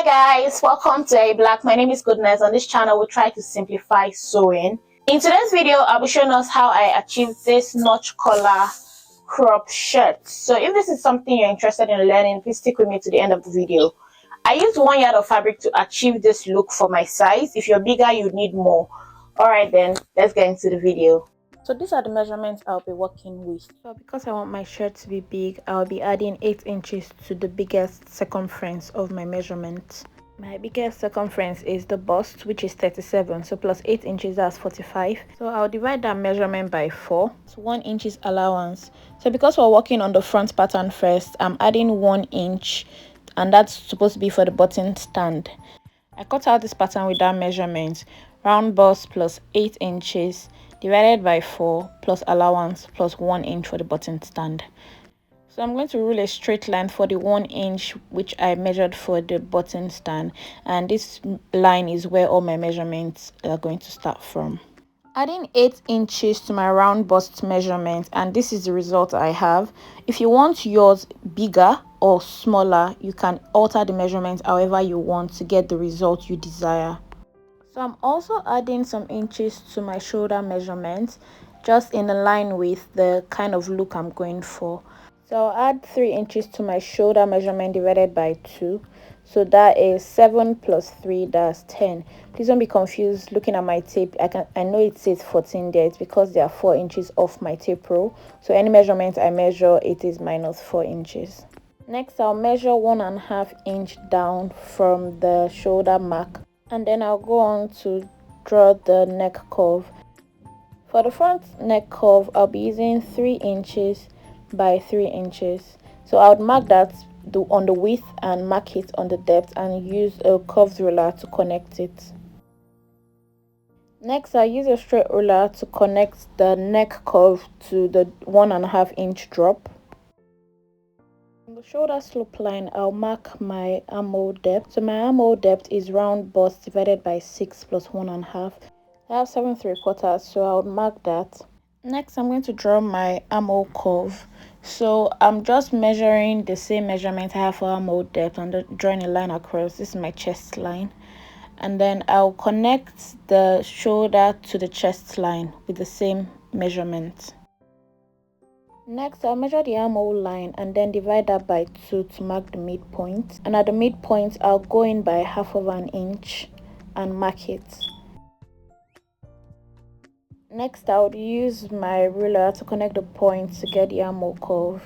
Guys, welcome to A Black. My name is Goodness. On this channel we try to simplify sewing. In today's video I'll be showing us how I achieved this notch collar crop shirt. So if this is something you're interested in learning, please stick with me to the end of the video. I used 1 yard of fabric to achieve this look for my size. If you're bigger, you need more. Alright then, let's get into the video. So these are the measurements I'll be working with. So because I want my shirt to be big, I'll be adding 8 inches to the biggest circumference of my measurement. My biggest circumference is the bust, which is 37, so plus 8 inches, that's 45. So I'll divide that measurement by 4. So 1 inch is allowance. So because we're working on the front pattern first, I'm adding 1 inch, and that's supposed to be for the button stand. I cut out this pattern with that measurement. Round bust plus 8 inches divided by 4 plus allowance plus 1 inch for the button stand. So I'm going to rule a straight line for the 1 inch which I measured for the button stand, and this line is where all my measurements are going to start from. Adding 8 inches to my round bust measurement, and this is the result I have. If you want yours bigger or smaller, you can alter the measurement however you want to get the result you desire. So I'm also adding some inches to my shoulder measurement, just in line with the kind of look I'm going for. So I'll add 3 inches to my shoulder measurement divided by 2. So that is 7 plus 3, that's 10. Please don't be confused looking at my tape. I know it says 14 there. It's because there are 4 inches off my tape roll. So any measurement I measure, it is minus 4 inches. Next, I'll measure 1.5 inch down from the shoulder mark, and then I'll go on to draw the neck curve. For the front neck curve, I'll be using 3 inches by 3 inches. So I would mark that on the width and mark it on the depth, and use a curved ruler to connect it. Next, I'll use a straight ruler to connect the neck curve to the 1.5 inch drop. On the shoulder slope line, I'll mark my armhole depth. So my armhole depth is round bust divided by 6 plus 1.5. I have 7 3/4, so I'll mark that. Next, I'm going to draw my armhole curve. So I'm just measuring the same measurement I have for armhole depth and drawing a line across. This is my chest line. And then I'll connect the shoulder to the chest line with the same measurement. Next, I'll measure the armhole line and then divide that by 2 to mark the midpoint. And at the midpoint, I'll go in by 1/2 inch and mark it. Next, I would use my ruler to connect the points to get the armhole curve.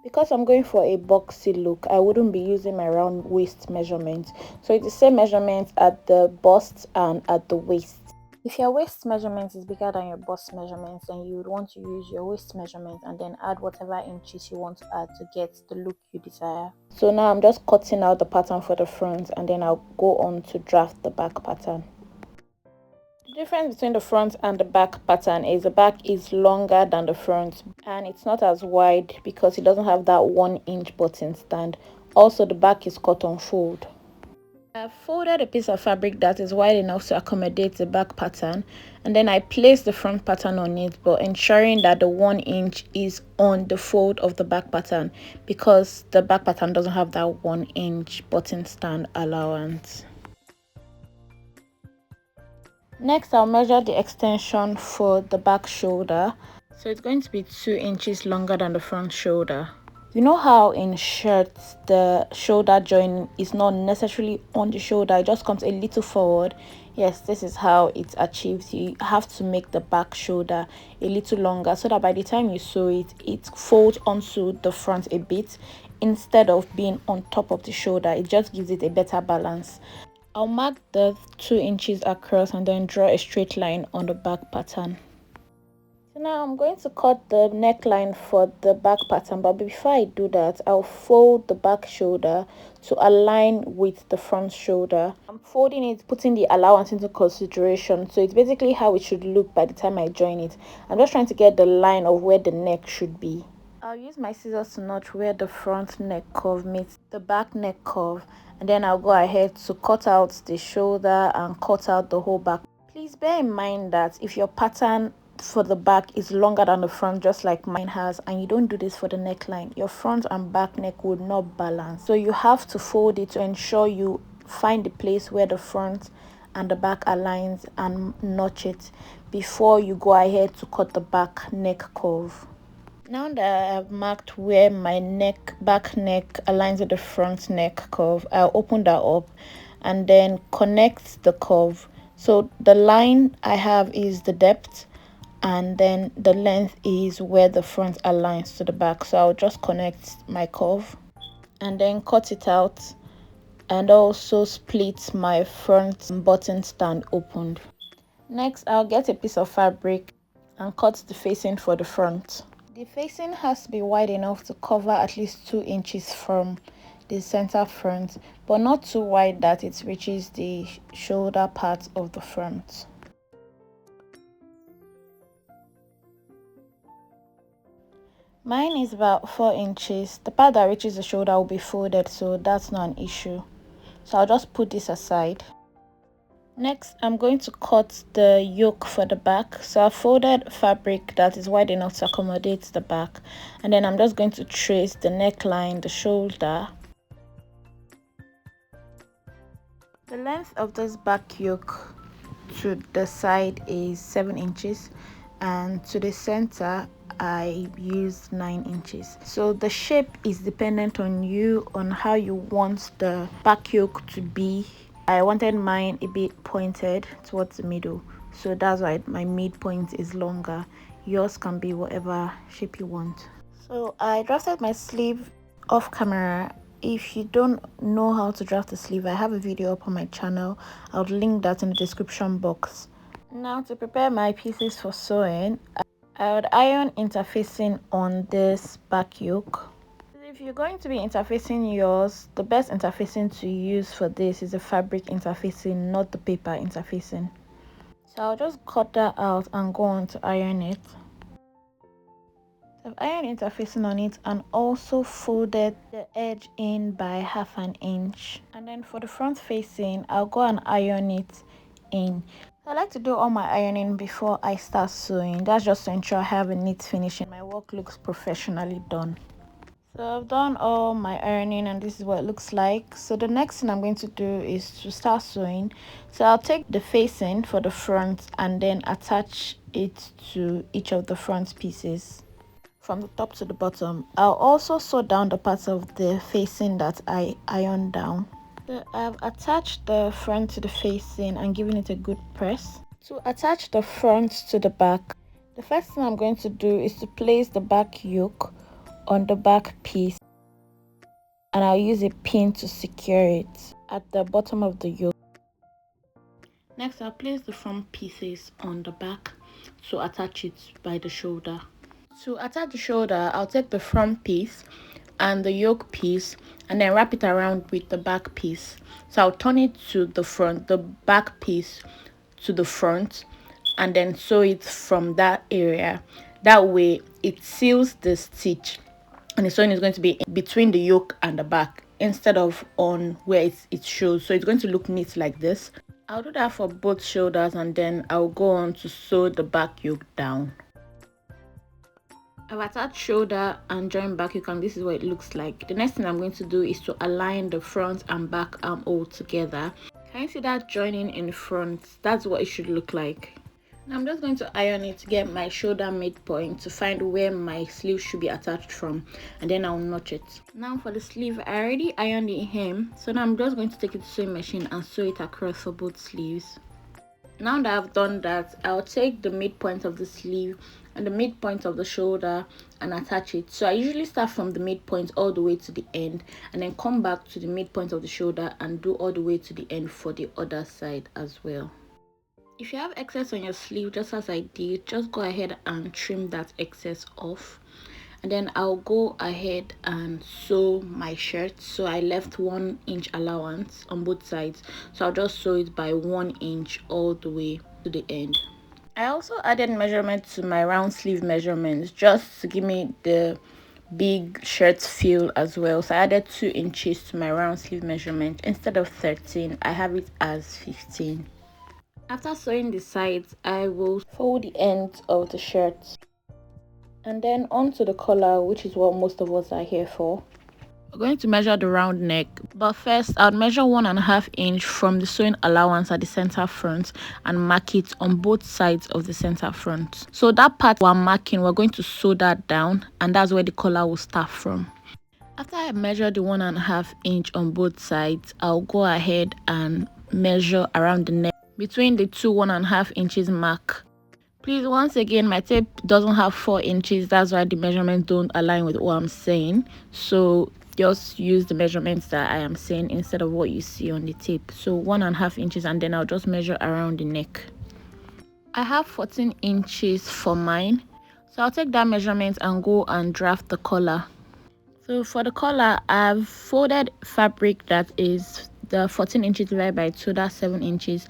Because I'm going for a boxy look, I wouldn't be using my round waist measurement. So it's the same measurement at the bust and at the waist. If your waist measurement is bigger than your bust measurement, then you would want to use your waist measurement and then add whatever inches you want to add to get the look you desire. So now I'm just cutting out the pattern for the front, and then I'll go on to draft the back pattern. The difference between the front and the back pattern is the back is longer than the front, and it's not as wide because it doesn't have that 1 inch button stand. Also, the back is cut on fold. I've folded a piece of fabric that is wide enough to accommodate the back pattern, and then I place the front pattern on it, but ensuring that the 1 inch is on the fold of the back pattern because the back pattern doesn't have that 1 inch button stand allowance. Next, I'll measure the extension for the back shoulder. So it's going to be 2 inches longer than the front shoulder. You know how in shirts the shoulder joint is not necessarily on the shoulder, it just comes a little forward? Yes, this is how it's achieved. You have to make the back shoulder a little longer so that by the time you sew it, it folds onto the front a bit instead of being on top of the shoulder. It just gives it a better balance. I'll mark the 2 inches across and then draw a straight line on the back pattern. So now I'm going to cut the neckline for the back pattern, but before I do that, I'll fold the back shoulder to align with the front shoulder. I'm folding it, putting the allowance into consideration, so it's basically how it should look by the time I join it. I'm just trying to get the line of where the neck should be. I'll use my scissors to notch where the front neck curve meets the back neck curve, and then I'll go ahead to cut out the shoulder and cut out the whole back. Please bear in mind that if your pattern for the back is longer than the front, just like mine has, and you don't do this for the neckline, your front and back neck would not balance. So you have to fold it to ensure you find the place where the front and the back aligns and notch it before you go ahead to cut the back neck curve. Now that I have marked where my back neck aligns with the front neck curve, I'll open that up and then connect the curve. So the line I have is the depth, and then the length is where the front aligns to the back. So I'll just connect my curve and then cut it out, and also split my front button stand opened. Next, I'll get a piece of fabric and cut the facing for the front. The facing has to be wide enough to cover at least 2 inches from the center front, but not too wide that it reaches the shoulder part of the front. Mine is about 4 inches. The part that reaches the shoulder will be folded, so that's not an issue. So I'll just put this aside. Next, I'm going to cut the yoke for the back. So I folded fabric that is wide enough to accommodate the back, and then I'm just going to trace the neckline, the shoulder. The length of this back yoke to the side is 7 inches, and to the center I used 9 inches. So the shape is dependent on you, on how you want the back yoke to be. I wanted mine a bit pointed towards the middle, so that's why my midpoint is longer. Yours can be whatever shape you want. So I drafted my sleeve off camera. If you don't know how to draft a sleeve, I have a video up on my channel. I'll link that in the description box. Now, to prepare my pieces for sewing, I would iron interfacing on this back yoke. If you're going to be interfacing yours, the best interfacing to use for this is the fabric interfacing, not the paper interfacing. So I'll just cut that out and go on to iron it. So I've ironed interfacing on it and also folded the edge in by 1/2 inch. And then for the front facing, I'll go and iron it in. I like to do all my ironing before I start sewing. That's just to ensure I have a neat finish and my work looks professionally done. So I've done all my ironing and this is what it looks like. So the next thing I'm going to do is to start sewing. So I'll take the facing for the front and then attach it to each of the front pieces from the top to the bottom. I'll also sew down the parts of the facing that I ironed down. So I've attached the front to the facing and given it a good press. To attach the front to the back, the first thing I'm going to do is to place the back yoke on the back piece, and I'll use a pin to secure it at the bottom of the yoke. Next, I'll place the front pieces on the back to attach it by the shoulder. To attach the shoulder, I'll take the front piece and the yoke piece and then wrap it around with the back piece. So I'll turn it to the front, the back piece to the front, and then sew it from that area. That way it seals the stitch and the sewing is going to be between the yoke and the back instead of on where it shows. So it's going to look neat like this. I'll do that for both shoulders and then I'll go on to sew the back yoke down. I've attached shoulder and joined back yoke and this is what it looks like. The next thing I'm going to do is to align the front and back arm all together. Can you see that joining in front? That's what it should look like. Now I'm just going to iron it to get my shoulder midpoint to find where my sleeve should be attached from, and then I'll notch it. Now for the sleeve, I already ironed the hem, so now I'm just going to take it to sewing machine and sew it across for both sleeves. Now that I've done that, I'll take the midpoint of the sleeve and the midpoint of the shoulder and attach it. So I usually start from the midpoint all the way to the end and then come back to the midpoint of the shoulder and do all the way to the end for the other side as well. If you have excess on your sleeve, just as I did, just go ahead and trim that excess off. And then I'll go ahead and sew my shirt. So I left 1 inch allowance on both sides, so I'll just sew it by 1 inch all the way to the end. I also added measurement to my round sleeve measurements just to give me the big shirt feel as well. So I added 2 inches to my round sleeve measurement. Instead of 13, I have it as 15. After sewing the sides, I will fold the ends of the shirt and then onto the collar, which is what most of us are here for. We're going to measure the round neck, but first I'll measure 1.5 inch from the sewing allowance at the center front and mark it on both sides of the center front. So that part we're marking, we're going to sew that down, and that's where the collar will start from. After I measure the 1.5 inch on both sides, I'll go ahead and measure around the neck between the two 1.5 inches mark. Please, once again, my tape doesn't have 4 inches. That's why the measurements don't align with what I'm saying. So just use the measurements that I am saying instead of what you see on the tape. So 1.5 inches, and then I'll just measure around the neck. I have 14 inches for mine. So I'll take that measurement and go and draft the collar. So for the collar, I've folded fabric that is the 14 inches divided by 2, that's 7 inches.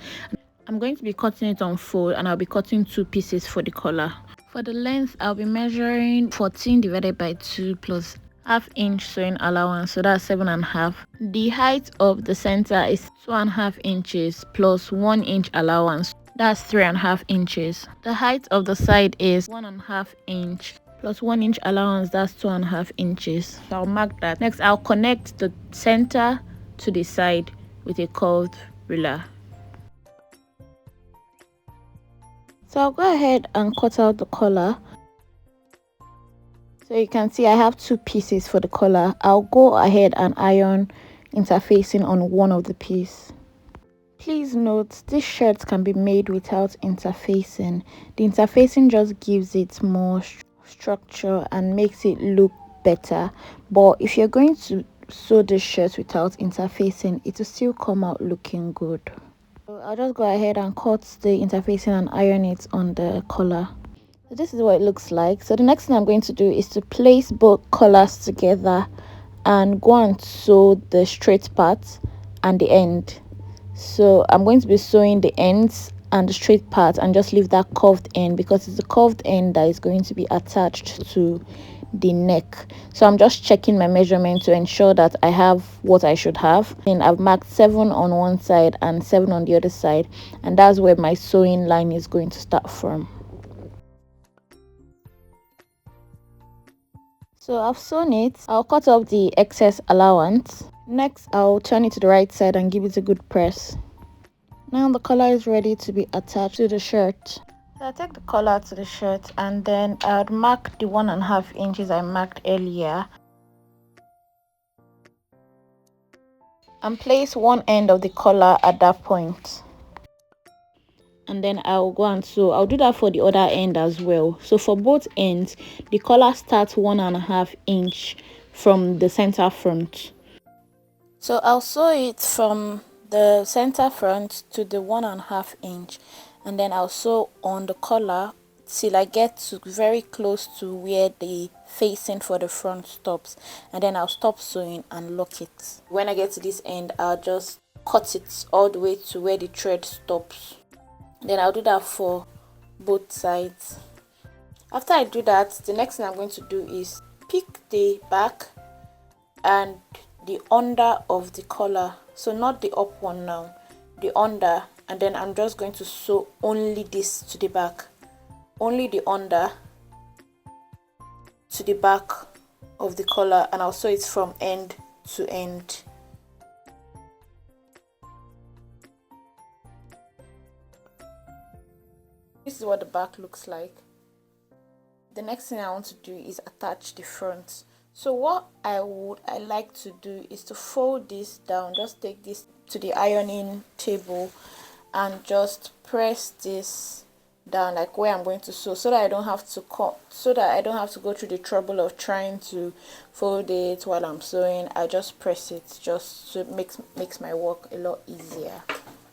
I'm going to be cutting it on fold, and I'll be cutting 2 pieces for the collar. For the length, I'll be measuring 14 divided by 2 plus ½ inch sewing allowance, so that's 7.5. The height of the center is 2.5 inches plus 1 inch allowance, that's 3.5 inches. The height of the side is 1.5 inch plus 1 inch allowance, that's 2.5 inches. So I'll mark that. Next, I'll connect the center to the side with a curved ruler. So I'll go ahead and cut out the collar. So you can see I have 2 pieces for the collar. I'll go ahead and iron interfacing on one of the piece. Please note, this shirt can be made without interfacing. The interfacing just gives it more structure and makes it look better. But if you're going to sew this shirt without interfacing, it will still come out looking good. So I'll just go ahead and cut the interfacing and iron it on the collar. So this is what it looks like. So the next thing I'm going to do is to place both collars together and go and sew the straight part and the end. So I'm going to be sewing the ends and the straight part and just leave that curved end, because it's the curved end that is going to be attached to the neck. So I'm just checking my measurement to ensure that I have what I should have, and I've marked 7 on one side and 7 on the other side, and that's where my sewing line is going to start from. So I've sewn it. I'll cut off the excess allowance. Next, I'll turn it to the right side and give it a good press. Now the collar is ready to be attached to the shirt. So I take the collar to the shirt, and then I'll mark the 1.5 inches I marked earlier and place one end of the collar at that point. And then I'll go and sew. I'll do that for the other end as well. So for both ends, the collar starts 1.5 inch from the center front. So I'll sew it from the center front to the 1.5 inch, and then I'll sew on the collar till I get to very close to where the facing for the front stops, and then I'll stop sewing and lock it. When I get to this end, I'll just cut it all the way to where the thread stops. Then I'll do that for both sides. After I do that, the next thing I'm going to do is pick the back and the under of the collar, so not the up one now, the under, and then I'm just going to sew only this to the back, only the under to the back of the collar, and I'll sew it from end to end. This is what the back looks like. The next thing I want to do is attach the front. So what I like to do is to fold this down. Just take this to the ironing table and just press this down like where I'm going to sew, so that I don't have to go through the trouble of trying to fold it while I'm sewing. I just press it just so it makes my work a lot easier.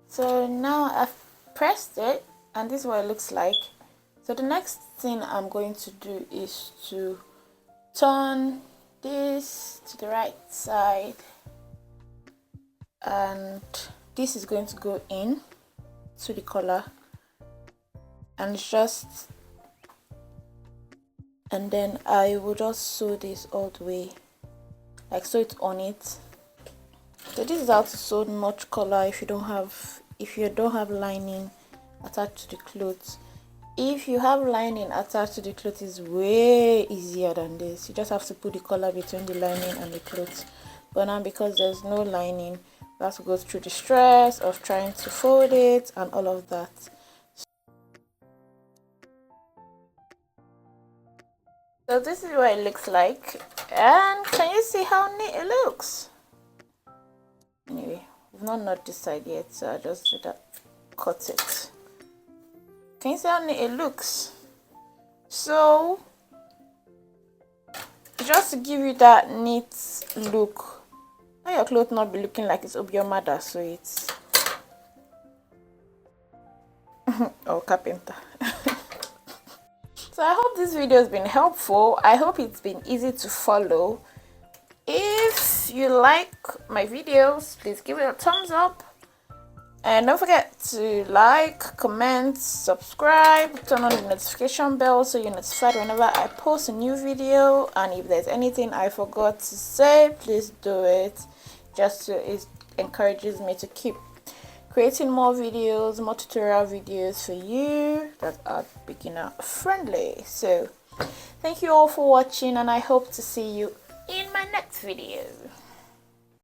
So now I've pressed it, and this is what it looks like. So the next thing I'm going to do is to turn this to the right side, and this is going to go in to the collar, and then I will just sew this all the way, like sew it on it. So this is how to sew notch collar if you don't have lining attached to the clothes. If you have lining attached to the clothes, is way easier than this. You just have to put the collar between the lining and the clothes. But now because there's no lining, you have to go through the stress of trying to fold it and all of that. So this is what it looks like, and can you see how neat it looks? Anyway, we've not knot this side yet, so I just did that, cut it. Can you see how neat it looks? So just to give you that neat look, let your clothes not be looking like it's obiomada, so it's or carpenter. So I hope this video has been helpful. I hope it's been easy to follow. If you like my videos, please give it a thumbs up. And don't forget to like, comment, subscribe, turn on the notification bell so you're notified whenever I post a new video. And if there's anything I forgot to say, please do it. Just so it encourages me to keep creating more videos, more tutorial videos for you that are beginner friendly. So thank you all for watching, and I hope to see you in my next video.